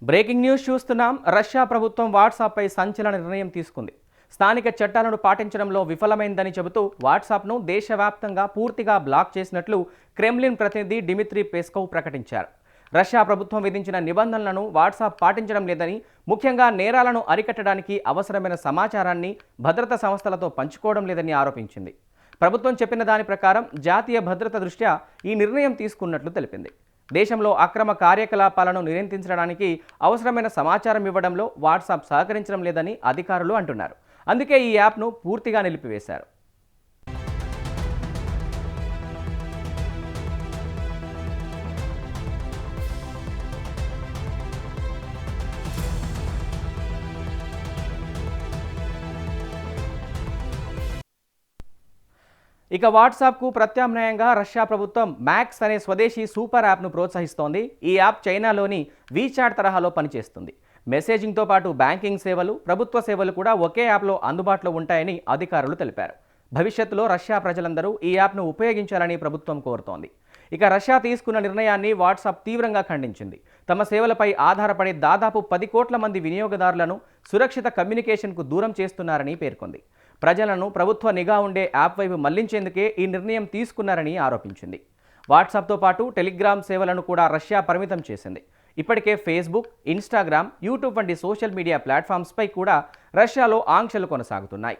Breaking news చూస్తున్నాం. Russia ప్రభుత్వం వాట్సాప్పై సంచలన నిర్ణయం తీసుకుంది. స్థానిక చట్టాలను పాటించడంలో విఫలమైందని చెబుతూ వాట్సాప్ను దేశవ్యాప్తంగా పూర్తిగా బ్లాక్ చేసినట్లు క్రెమ్లిన్ ప్రతినిధి డిమిత్రీ పెస్కోవ్ ప్రకటించారు. రష్యా ప్రభుత్వం విధించిన నిబంధనలను వాట్సాప్ పాటించడం లేదని, ముఖ్యంగా నేరాలను అరికట్టడానికి అవసరమైన సమాచారాన్ని భద్రతా సంస్థలతో పంచుకోవడం లేదని ఆరోపించింది. ప్రభుత్వం చెప్పిన దాని ప్రకారం జాతీయ భద్రత దృష్ట్యా ఈ నిర్ణయం తీసుకున్నట్లు తెలిపింది. దేశంలో అక్రమ కార్యకలాపాలను నియంత్రించడానికి అవసరమైన సమాచారం ఇవ్వడంలో వాట్సాప్ సహకరించడం లేదని అధికారులు అంటున్నారు. అందుకే ఈ యాప్ను పూర్తిగా నిలిపివేశారు. ఇక వాట్సాప్కు ప్రత్యామ్నాయంగా రష్యా ప్రభుత్వం మ్యాక్స్ అనే స్వదేశీ సూపర్ యాప్ను ప్రోత్సహిస్తోంది. ఈ యాప్ చైనాలోని వీచాట్ తరహాలో పనిచేస్తుంది. మెసేజింగ్తో పాటు బ్యాంకింగ్ సేవలు, ప్రభుత్వ సేవలు కూడా ఒకే యాప్లో అందుబాటులో ఉంటాయని అధికారులు తెలిపారు. భవిష్యత్తులో రష్యా ప్రజలందరూ ఈ యాప్ను ఉపయోగించాలని ప్రభుత్వం కోరుతోంది. ఇక రష్యా తీసుకున్న నిర్ణయాన్ని వాట్సాప్ తీవ్రంగా ఖండించింది. తమ సేవలపై ఆధారపడే దాదాపు 10 కోట్ల మంది వినియోగదారులను సురక్షిత కమ్యూనికేషన్కు దూరం చేస్తున్నారని పేర్కొంది. ప్రజలను ప్రభుత్వ నిఘా ఉండే యాప్ వైపు మళ్లించేందుకే ఈ నిర్ణయం తీసుకున్నారని ఆరోపించింది. వాట్సాప్తో పాటు టెలిగ్రామ్ సేవలను కూడా రష్యా పరిమితం చేసింది. ఇప్పటికే ఫేస్బుక్, ఇన్స్టాగ్రామ్, యూట్యూబ్ వంటి సోషల్ మీడియా ప్లాట్ఫామ్స్పై కూడా రష్యాలో ఆంక్షలు కొనసాగుతున్నాయి.